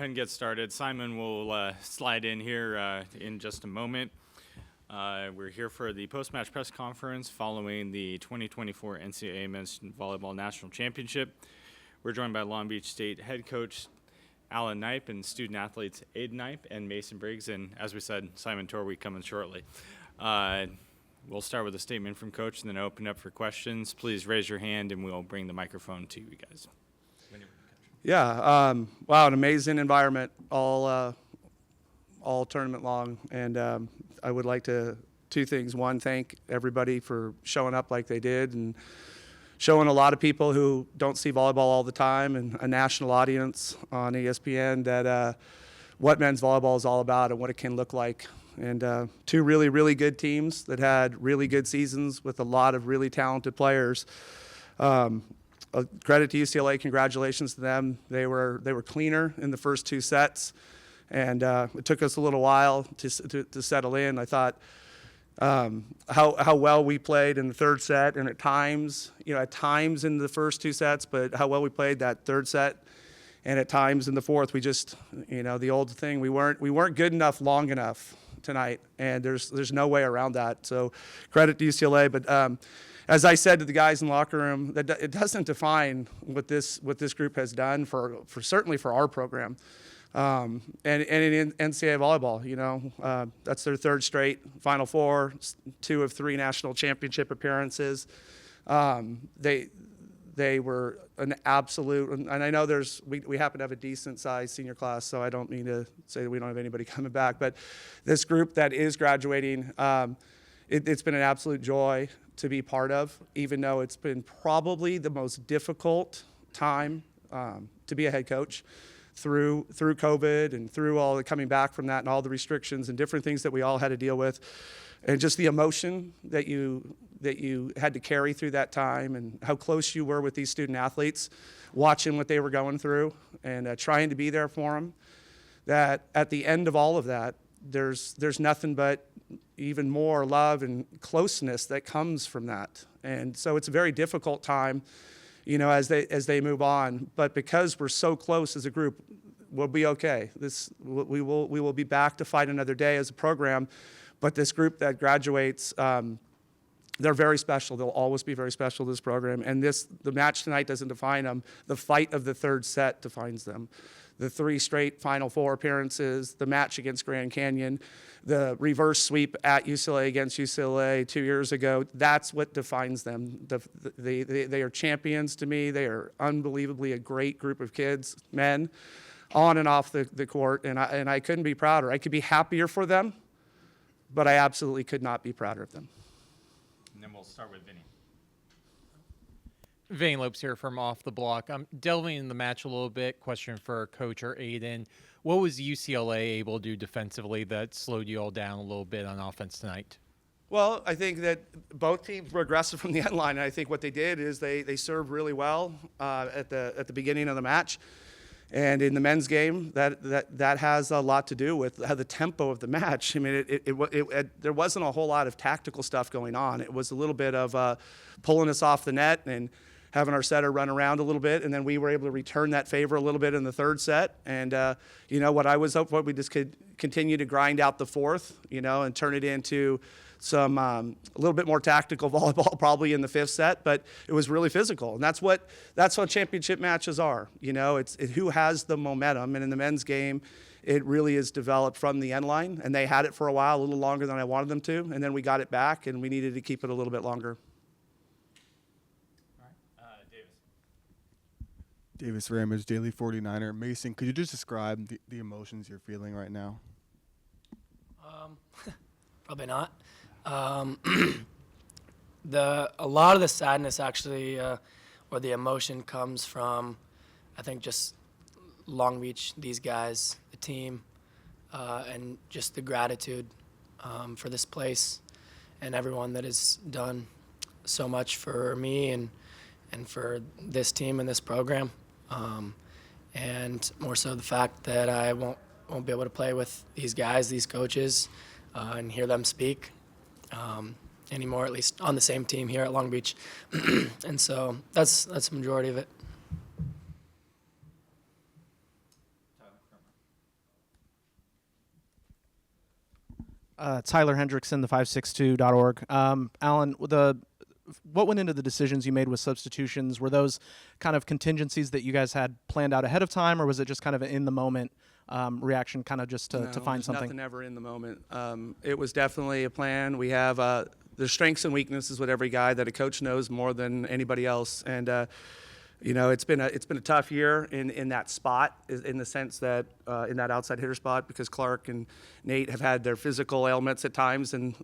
ahead and get started. Simon will slide in here in just a moment. We're here for the post-match press conference following the 2024 NCAA Men's Volleyball National Championship. We're joined by Long Beach State head coach Alan Knipe and student athletes Aden Knipe and Mason Briggs, and as we said, Simon Torwey coming shortly. We'll start with a statement from Coach and then open up for questions. Please raise your hand and we'll bring the microphone to you guys. Yeah, wow, an amazing environment all tournament long, and I would like to two things. One, thank everybody for showing up like they did and showing a lot of people who don't see volleyball all the time and a national audience on ESPN that what men's volleyball is all about and what it can look like. And two really, really good teams that had really good seasons with a lot of really talented players. Credit to UCLA, congratulations to them. They were cleaner in the first two sets, and it took us a little while to settle in. I thought how well we played in the third set, and at times in the first two sets, but how well we played that third set, and at times in the fourth, we just, the old thing, we weren't good enough long enough tonight, and there's no way around that. So credit to UCLA, but as I said to the guys in the locker room, that it doesn't define what this group has done for certainly for our program, and in NCAA volleyball. That's their third straight Final Four, 2 of 3 national championship appearances. They were an absolute, and I know we happen to have a decent sized senior class, so I don't mean to say that we don't have anybody coming back, but this group that is graduating, it's been an absolute joy to be part of, even though it's been probably the most difficult time to be a head coach through COVID and through all the coming back from that and all the restrictions and different things that we all had to deal with, and just the emotion that you had to carry through that time and how close you were with these student athletes, watching what they were going through and trying to be there for them. That at the end of all of that, there's nothing but even more love and closeness that comes from that. And so it's a very difficult time, as they move on. But because we're so close as a group, we'll be okay. We will be back to fight another day as a program. But this group that graduates, they're very special. They'll always be very special to this program. And the match tonight doesn't define them. The fight of the third set defines them. The 3 straight Final Four appearances, the match against Grand Canyon, the reverse sweep at UCLA against UCLA 2 years ago, that's what defines them. They are champions to me. They are unbelievably a great group of kids, men, on and off the court, and I couldn't be prouder. I could be happier for them, but I absolutely could not be prouder of them. And then we'll start with Vinnie. Vinnie Lopes here from Off the Block. I'm delving in the match a little bit. Question for Coach or Aden. What was UCLA able to do defensively that slowed you all down a little bit on offense tonight? Well, I think that both teams were aggressive from the end line. And I think what they did is they served really well at the beginning of the match. And in the men's game, that has a lot to do with how the tempo of the match. I mean, there wasn't a whole lot of tactical stuff going on. It was a little bit of pulling us off the net and having our setter run around a little bit, and then we were able to return that favor a little bit in the third set. And what I was hoping for, we just could continue to grind out the fourth, and turn it into some a little bit more tactical volleyball probably in the fifth set, but it was really physical, and that's what championship matches are. It's who has the momentum, and in the men's game, it really is developed from the end line, and they had it for a while, a little longer than I wanted them to, and then we got it back, and we needed to keep it a little bit longer. Davis Ramage, Daily 49er. Mason, could you just describe the emotions you're feeling right now? Probably not. A lot of the sadness actually, or the emotion comes from, I think, just Long Beach, these guys, the team, and just the gratitude for this place and everyone that has done so much for me and for this team and this program. And more so the fact that I won't be able to play with these guys, these coaches, and hear them speak anymore, at least on the same team here at Long Beach. And so that's the majority of it. Tyler Hendrickson, the 562.org. Alan, what went into the decisions you made with substitutions? Were those kind of contingencies that you guys had planned out ahead of time, or was it just kind of an in-the-moment reaction, kind of just to find there's something? Nothing ever in the moment. It was definitely a plan. We have the strengths and weaknesses with every guy that a coach knows more than anybody else, and it's been a tough year in that spot, in the sense that in that outside hitter spot, because Clark and Nate have had their physical ailments at times, and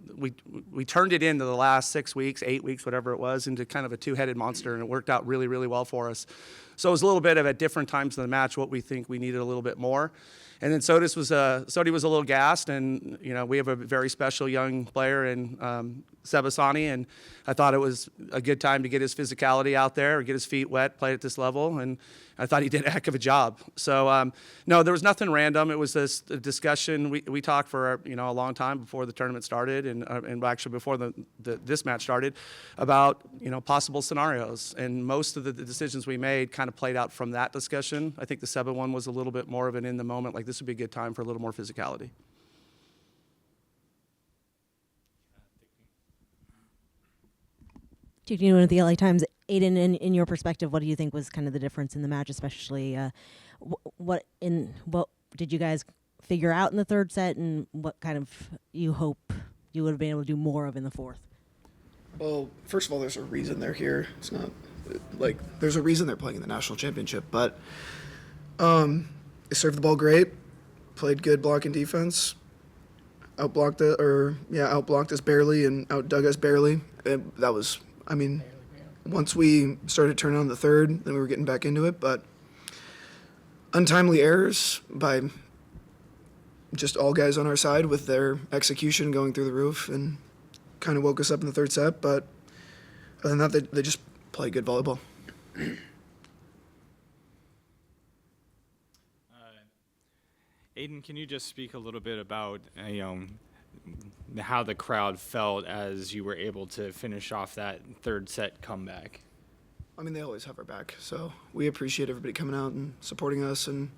we turned it into the last 6 weeks, 8 weeks, whatever it was, into kind of a two-headed monster, and it worked out really, really well for us. So it was a little bit of at different times in the match what we think we needed a little bit more. And then Sody was a little gassed, and we have a very special young player in Sebasani, and I thought it was a good time to get his physicality out there, or get his feet wet, play at this level, and I thought he did a heck of a job. So no, there was nothing random. It was a discussion. We talked for a long time before the tournament started, and actually before this match started, about possible scenarios, and most of the decisions we made kind of played out from that discussion. I think the Seba one was a little bit more of an in the moment, like this would be a good time for a little more physicality. Speaking with the LA Times, Aden, in your perspective, what do you think was kind of the difference in the match, especially what did you guys figure out in the third set, and what kind of you hope you would have been able to do more of in the fourth? Well, first of all, there's a reason they're here. It's not like there's a reason they're playing in the national championship, but they served the ball great, played good blocking defense, outblocked us barely and outdug us barely. That was, once we started turning on the third, then we were getting back into it, but untimely errors by just all guys on our side with their execution going through the roof, and kind of woke us up in the third set. But other than that, they just play good volleyball. Aden, can you just speak a little bit about how the crowd felt as you were able to finish off that third set comeback? They always have our back, so we appreciate everybody coming out and supporting us and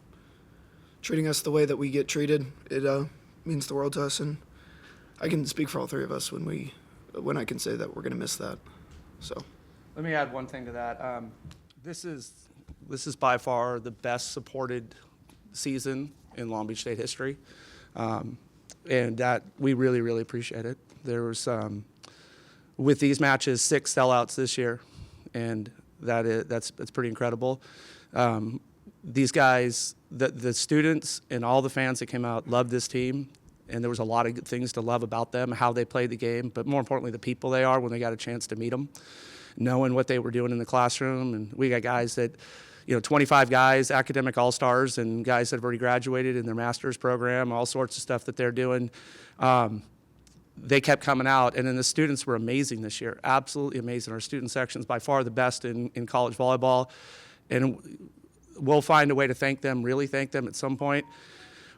treating us the way that we get treated. It means the world to us, and I can speak for all three of us when I can say that we're going to miss that. So, Let me add one thing to that. This is by far the best supported season in Long Beach State history, and that we really, really appreciate it. There was with these matches 6 sellouts this year, and that's pretty incredible. These guys, the students and all the fans that came out loved this team, and there was a lot of good things to love about them, how they played the game, but more importantly, the people they are when they got a chance to meet them, knowing what they were doing in the classroom. And we got guys that, 25 guys, academic all-stars, and guys that have already graduated in their master's program, all sorts of stuff that they're doing. They kept coming out, and then the students were amazing this year, absolutely amazing. Our student section's by far the best in college volleyball, and we'll find a way to really thank them at some point.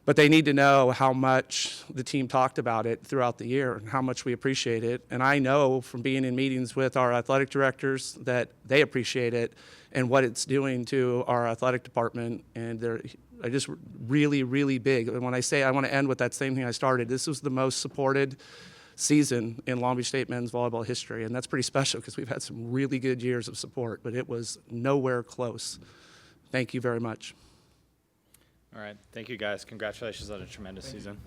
But they need to know how much the team talked about it throughout the year and how much we appreciate it. And I know from being in meetings with our athletic directors that they appreciate it and what it's doing to our athletic department. And they're just really, really big. And when I say I want to end with that same thing I started, this was the most supported season in Long Beach State men's volleyball history. And that's pretty special because we've had some really good years of support, but it was nowhere close. Thank you very much. All right. Thank you, guys. Congratulations on a tremendous season.